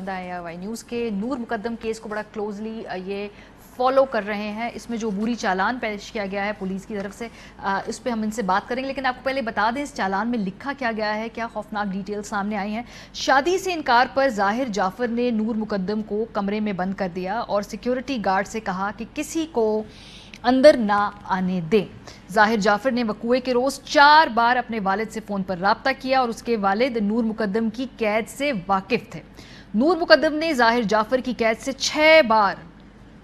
نمائندہ ہیں Y news کے، نور مقدم کیس کو بڑا کلوزلی یہ فالو کر رہے ہیں. اس میں جو عبوری چالان پیش کیا گیا ہے پولیس کی طرف سے، اس پہ ہم ان سے بات کریں گے، لیکن آپ کو پہلے بتا دیں اس چالان میں لکھا کیا گیا ہے، کیا خوفناک ڈیٹیل سامنے آئی ہیں. شادی سے انکار پر ظاہر جعفر نے نور مقدم کو کمرے میں بند کر دیا اور سیکیورٹی گارڈ سے کہا کہ کسی کو اندر نہ آنے دیں. ظاہر جعفر نے وقوعے کے روز 4 بار اپنے والد سے فون پر رابطہ کیا اور اس کے والد نور مقدم کی قید سے واقف تھے. نور مقدم نے ظاہر جعفر کی قید سے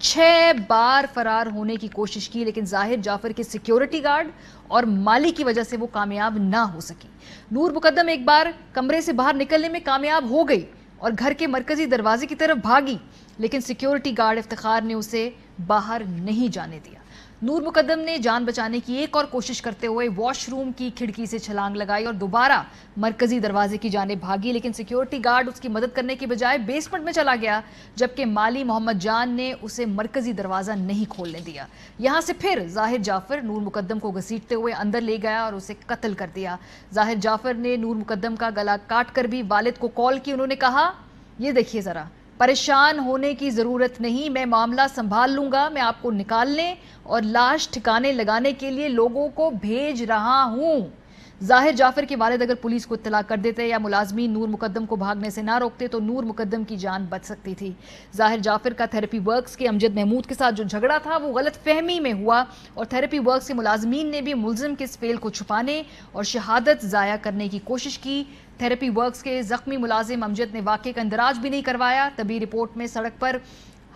6 بار فرار ہونے کی کوشش کی، لیکن ظاہر جعفر کے سیکیورٹی گارڈ اور مالی کی وجہ سے وہ کامیاب نہ ہو سکی. نور مقدم ایک بار کمرے سے باہر نکلنے میں کامیاب ہو گئی اور گھر کے مرکزی دروازے کی طرف بھاگی، لیکن سیکیورٹی گارڈ افتخار نے اسے باہر نہیں جانے دیا. نور مقدم نے جان بچانے کی ایک اور کوشش کرتے ہوئے واش روم کی کھڑکی سے چھلانگ لگائی اور دوبارہ مرکزی دروازے کی جانب بھاگی، لیکن سیکیورٹی گارڈ اس کی مدد کرنے کی بجائے بیسمنٹ میں چلا گیا، جبکہ مالی محمد جان نے اسے مرکزی دروازہ نہیں کھولنے دیا. یہاں سے پھر ظاہر جعفر نور مقدم کو گھسیٹتے ہوئے اندر لے گیا اور اسے قتل کر دیا. ظاہر جعفر نے نور مقدم کا گلا کاٹ کر بھی والد کو کال کی. انہوں نے کہا، یہ دیکھیے ذرا، پریشان ہونے کی ضرورت نہیں، میں معاملہ سنبھال لوں گا، میں آپ کو نکالنے اور لاش ٹھکانے لگانے کے لیے لوگوں کو بھیج رہا ہوں. ظاہر جعفر کے والد اگر پولیس کو اطلاع کر دیتے یا ملازمین نور مقدم کو بھاگنے سے نہ روکتے تو نور مقدم کی جان بچ سکتی تھی. ظاہر جعفر کا تھیراپی ورکس کے امجد محمود کے ساتھ جو جھگڑا تھا وہ غلط فہمی میں ہوا اور تھیراپی ورکس کے ملازمین نے بھی ملزم کے اس فعل کو چھپانے اور شہادت ضائع کرنے کی کوشش کی. تھیراپی ورکس کے زخمی ملازم امجد نے واقعے کا اندراج بھی نہیں کروایا. طبی رپورٹ میں سڑک پر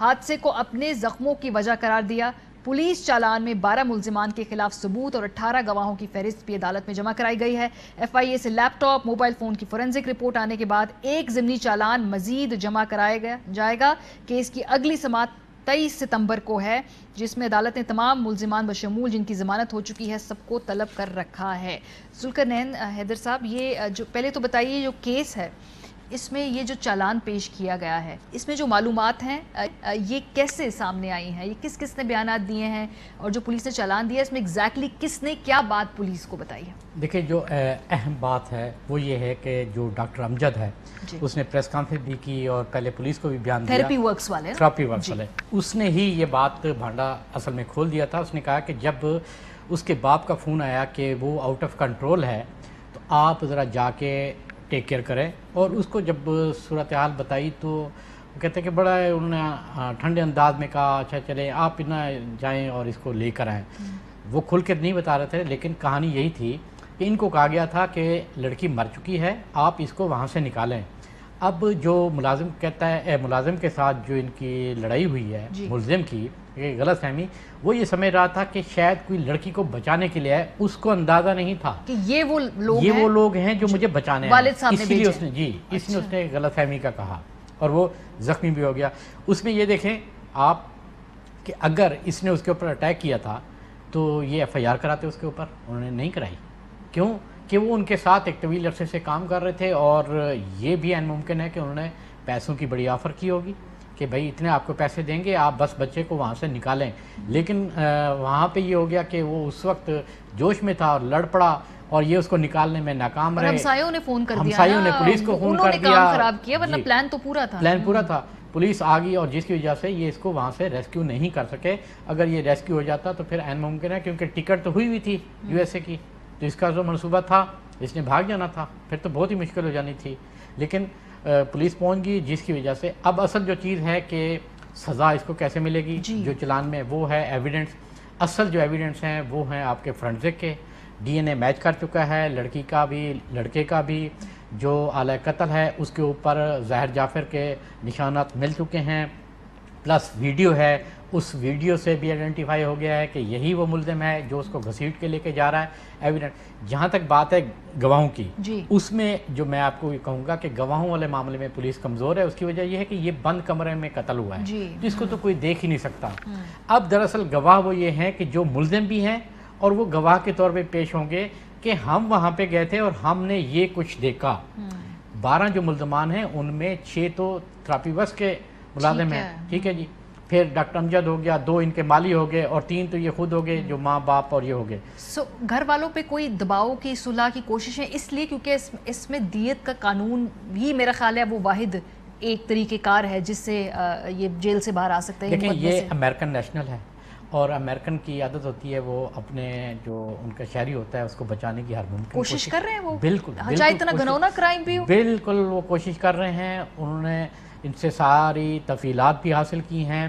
حادثے کو اپنے زخموں کی وجہ قرار دیا. پولیس چالان میں 12 ملزمان کے خلاف ثبوت اور 18 گواہوں کی فہرست بھی عدالت میں جمع کرائی گئی ہے. ایف آئی اے سے لیپ ٹاپ، موبائل فون کی فورنزک رپورٹ آنے کے بعد ایک ضمنی چالان مزید جمع کرایا جائے گا. کیس کی اگلی سماعت 23 ستمبر کو ہے، جس میں عدالت نے تمام ملزمان بشمول جن کی ضمانت ہو چکی ہے سب کو طلب کر رکھا ہے. ذوالقرنین حیدر صاحب، یہ جو پہلے تو بتائیے جو کیس ہے اس میں یہ جو چالان پیش کیا گیا ہے اس میں جو معلومات ہیں یہ کیسے سامنے آئی ہیں، یہ کس کس نے بیانات دیے ہیں اور جو پولیس نے چالان دیا اس میں ایگزیکٹلی کس نے کیا بات پولیس کو بتائی ہے؟ دیکھیں، جو اہم بات ہے وہ یہ ہے کہ جو ڈاکٹر امجد ہے اس نے پریس کانفرنس بھی کی اور پہلے پولیس کو بھی بیان دیا. تھیراپی ورکس والے اس نے ہی یہ بات بھانڈا اصل میں کھول دیا تھا. اس نے کہا کہ جب اس کے باپ کا فون آیا کہ وہ آؤٹ آف کنٹرول ہے تو آپ ذرا جا کے ٹیک کیئر کریں، اور اس کو جب صورتحال بتائی تو وہ کہتے ہیں کہ بڑا انہوں نے ٹھنڈے انداز میں کہا اچھا چلیں آپ نہ جائیں اور اس کو لے کر آئیں. وہ کھل کے نہیں بتا رہے تھے، لیکن کہانی یہی تھی کہ ان کو کہا گیا تھا کہ لڑکی مر چکی ہے، آپ اس کو وہاں سے نکالیں. اب جو ملازم کہتا ہے ملازم کے ساتھ جو ان کی لڑائی ہوئی ہے ملزم کی غلط فہمی، وہ یہ سمجھ رہا تھا کہ شاید کوئی لڑکی کو بچانے کے لیے ہے. اس کو اندازہ نہیں تھا کہ یہ وہ لوگ ہیں جو مجھے بچانے ہیں، والد صاحب نے اس لیے اس نے اس نے غلط فہمی کا کہا اور وہ زخمی بھی ہو گیا. اس میں یہ دیکھیں آپ کہ اگر اس نے اس کے اوپر اٹیک کیا تھا تو یہ ایف آئی آر کراتے اس کے اوپر، انہوں نے نہیں کرائی. کیوں کہ وہ ان کے ساتھ ایک طویل عرصے سے کام کر رہے تھے اور یہ بھی عین ممکن ہے کہ انہوں نے پیسوں کی بڑی آفر کی ہوگی کہ بھائی اتنے آپ کو پیسے دیں گے، آپ بس بچے کو وہاں سے نکالیں. لیکن وہاں پہ یہ ہو گیا کہ وہ اس وقت جوش میں تھا اور لڑ پڑا اور یہ اس کو نکالنے میں ناکام رہے. ہمسایوں نے فون کر دیا، ہمسایوں نے پولیس کو فون کر دیا، کام خراب کیا، ورنہ پلان تو پورا تھا. پولیس آ گئی اور جس کی وجہ سے یہ اس کو وہاں سے ریسکیو نہیں کر سکے. اگر یہ ریسکیو ہو جاتا تو پھر عین ممکن ہے، کیونکہ ٹکٹ تو ہوئی تھی یو ایس اے کی، تو اس کا جو منصوبہ تھا اس نے بھاگ جانا تھا، پھر تو بہت ہی مشکل ہو جانی تھی. لیکن پولیس پہنچ گئی جس کی وجہ سے اب اصل جو چیز ہے کہ سزا اس کو کیسے ملے گی. جو چلان میں وہ ہے ایویڈنس، اصل جو ایویڈنس ہیں وہ ہیں آپ کے فرنزک کے. ڈی این اے میچ کر چکا ہے، لڑکی کا بھی لڑکے کا بھی. جو آلہ قتل ہے اس کے اوپر ظاہر جعفر کے نشانات مل چکے ہیں، پلس ویڈیو ہے، اس ویڈیو سے بھی آئیڈینٹیفائی ہو گیا ہے کہ یہی وہ ملزم ہے جو اس کو گھسیٹ کے لے کے جا رہا ہے. ایویڈنس جہاں تک بات ہے گواہوں کی، اس میں جو میں آپ کو یہ کہوں گا کہ گواہوں والے معاملے میں پولیس کمزور ہے. اس کی وجہ یہ ہے کہ یہ بند کمرے میں قتل ہوا ہے، جس کو تو کوئی دیکھ ہی نہیں سکتا. اب دراصل گواہ وہ یہ ہیں کہ جو ملزم بھی ہیں اور وہ گواہ کے طور پہ پیش ہوں گے کہ ہم وہاں پہ گئے تھے اور ہم نے یہ کچھ دیکھا. 12 جو ملزمان ہیں ان میں 6 تو تھراپی ورکس کے ملازم ہیں، ٹھیک ہے جی. پھر ڈاکٹر امجد ہو گیا، 2 ان کے مالی ہو گئے اور 3 تو یہ خود ہو گئے جو ماں باپ اور یہ ہو گئے. گھر والوں پہ کوئی دباؤ کی صلح کی کوششیں اس لیے کیونکہ اس میں دیت کا قانون بھی میرا خیال ہے وہ واحد ایک طریقہ کار ہے جس سے یہ جیل سے باہر آ سکتے ہیں؟ دیکھیں یہ امریکن نیشنل ہے اور امریکن کی عادت ہوتی ہے وہ اپنے جو ان کا شہری ہوتا ہے اس کو بچانے کی ہر ممکن کوشش کر رہے ہیں وہ، بالکل چاہے اتنا گھنونا کرائم بھی ہو، بالکل وہ کوشش کر رہے ہیں. انہوں نے ان سے ساری تفصیلات بھی حاصل کی ہیں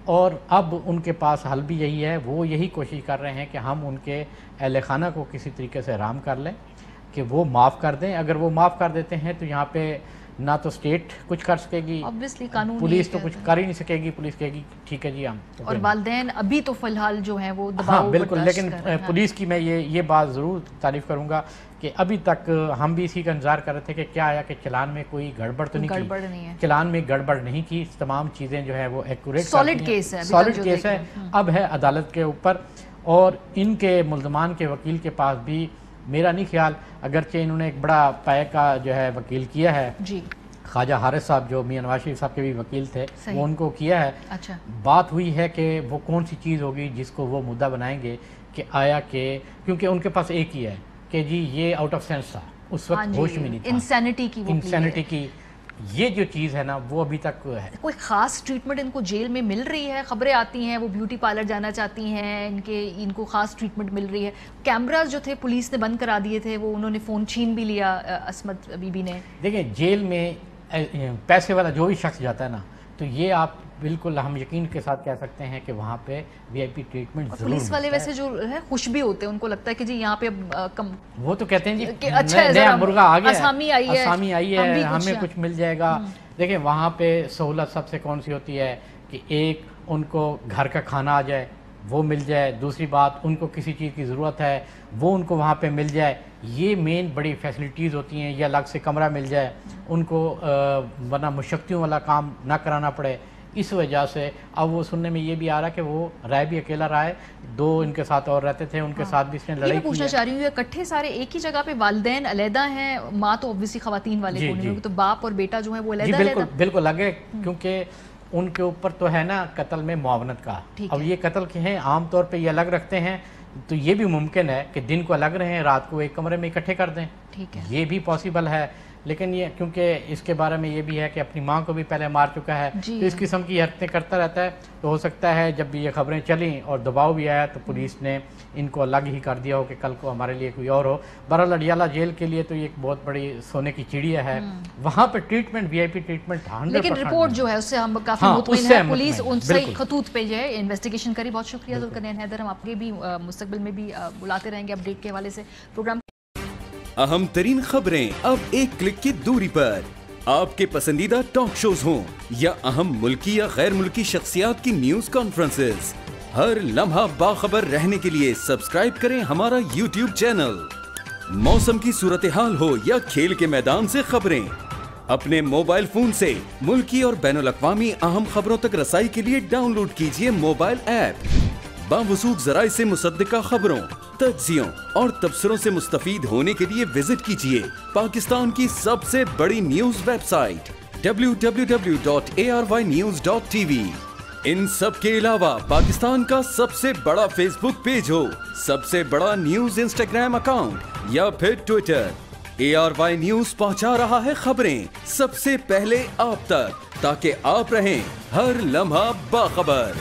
اور اب ان کے پاس حل بھی یہی ہے. وہ یہی کوشش کر رہے ہیں کہ ہم ان کے اہل خانہ کو کسی طریقے سے رام کر لیں کہ وہ معاف کر دیں. اگر وہ معاف کر دیتے ہیں تو یہاں پہ نہ تو اسٹیٹ کچھ کر سکے گی، پولیس تو کچھ کر ہی نہیں سکے گی. پولیس کہے گی ٹھیک ہے جی ہم، اور والدین ابھی تو فی الحال جو ہیں وہ دباؤ ہاں بالکل. لیکن پولیس کی میں یہ بات ضرور تعریف کروں گا کہ ابھی تک ہم بھی اسی کا انتظار کر رہے تھے کہ کیا آیا کہ چلان میں کوئی گڑبڑ تو نہیں کی. چلان میں گڑبڑ نہیں کی، تمام چیزیں جو ہے وہ ایکوریٹ سالڈ کیس ہے. اب ہے عدالت کے اوپر اور ان کے ملزمان کے وکیل کے پاس بھی میرا نہیں خیال، اگرچہ انہوں نے ایک بڑا پائے کا جو ہے وکیل کیا ہے جی، خواجہ حارث صاحب جو میاں نواز شریف صاحب کے بھی وکیل تھے وہ ان کو کیا ہے. اچھا بات ہوئی ہے کہ وہ کون سی چیز ہوگی جس کو وہ مدعا بنائیں گے کہ آیا کہ کیونکہ ان کے پاس ایک ہی ہے کہ جی یہ آؤٹ آف سینس تھا، اس وقت ہوش میں نہیں تھا. انسینٹی کی یہ جو چیز ہے نا وہ ابھی تک ہے. کوئی خاص ٹریٹمنٹ ان کو جیل میں مل رہی ہے؟ خبریں آتی ہیں وہ بیوٹی پارلر جانا چاہتی ہیں، ان کو خاص ٹریٹمنٹ مل رہی ہے. کیمراز جو تھے پولیس نے بند کرا دیے تھے، وہ انہوں نے فون چھین بھی لیا عصمت بی بی نے. دیکھیں جیل میں پیسے والا جو بھی شخص جاتا ہے نا تو یہ آپ بالکل ہم یقین کے ساتھ کہہ سکتے ہیں کہ وہاں پہ وی آئی پی ٹریٹمنٹ ضرور. پولیس والے ویسے جو ہے خوش بھی ہوتے ہیں، ان کو لگتا ہے کہ جی یہاں پہ کم، وہ تو کہتے ہیں جی اچھا نیا مرغا آ گیا، آسامی آئی ہے، ہمیں کچھ مل جائے گا. دیکھیں وہاں پہ سہولت سب سے کون سی ہوتی ہے کہ ایک ان کو گھر کا کھانا آ جائے وہ مل جائے، دوسری بات ان کو کسی چیز کی ضرورت ہے وہ ان کو وہاں پہ مل جائے. یہ مین بڑی فیسلٹیز ہوتی ہیں. یہ الگ سے کمرہ مل جائے ان کو، ورنہ مشقتیوں والا کام نہ کرانا پڑے. اس وجہ سے اب وہ سننے میں یہ بھی آ رہا کہ وہ رائے بھی اکیلا رہا ہے، 2 ان کے ساتھ اور رہتے تھے، ان کے ساتھ بھی اس نے لڑائی کی ہے. یہ پوچھنا چاہ رہی ہوں اکٹھے سارے ایک ہی جگہ پہ والدین علیحدہ ہیں، ماں تو obviously خواتین والے کونے میں، تو باپ اور بیٹا جو ہے وہ علیحدہ بالکل بالکل الگ ہے کیونکہ ان کے اوپر تو ہے نا قتل میں معاونت کا. اب یہ قتل کے ہیں عام طور پہ یہ الگ رکھتے ہیں تو یہ بھی ممکن ہے کہ دن کو الگ رہیں، رات کو ایک کمرے میں اکٹھے کر دیں، یہ بھی پاسبل ہے. لیکن یہ کیونکہ اس کے بارے میں یہ بھی ہے کہ اپنی ماں کو بھی پہلے مار چکا ہے تو اس قسم کی حرکتیں کرتا رہتا ہے. تو ہو سکتا ہے جب بھی یہ خبریں چلیں اور دباؤ بھی آیا تو پولیس نے ان کو الگ ہی کر دیا ہو کہ کل کو ہمارے لیے کوئی اور ہو. بہرحال اڈیالہ جیل کے لیے تو یہ ایک بہت بڑی سونے کی چڑیا ہے. وہاں پہ treatment we I P treatment 100%، لیکن رپورٹ جو ہے اس سے ہم کافی مطمئن ہیں. پولیس ان سے خطوط پہ جو ہے انویسٹیگیشن کری. بہت شکریہ ذوالقرنین حیدر. ہم آپ کے بھی مستقبل میں بھی بلاتے رہیں گے اپڈیٹ کے حوالے سے. پروگرام اہم ترین خبریں اب ایک کلک کی دوری پر. آپ کے پسندیدہ ٹاک شوز ہوں یا اہم ملکی یا غیر ملکی شخصیات کی نیوز کانفرنسز، ہر لمحہ باخبر رہنے کے لیے سبسکرائب کریں ہمارا یوٹیوب چینل. موسم کی صورتحال ہو یا کھیل کے میدان سے خبریں، اپنے موبائل فون سے ملکی اور بین الاقوامی اہم خبروں تک رسائی کے لیے ڈاؤن لوڈ کیجیے موبائل ایپ. باوثوق ذرائع سے مصدقہ خبروں، تجزیوں اور تبصروں سے مستفید ہونے کے لیے وزٹ کیجیے پاکستان کی سب سے بڑی نیوز ویب سائٹ www.arYnews.tv. ان سب کے علاوہ پاکستان کا سب سے بڑا فیس بک پیج ہو، سب سے بڑا نیوز انسٹاگرام اکاؤنٹ یا پھر ٹویٹر، ARY نیوز پہنچا رہا ہے خبریں سب سے پہلے آپ تک تاکہ آپ رہیں ہر لمحہ باخبر.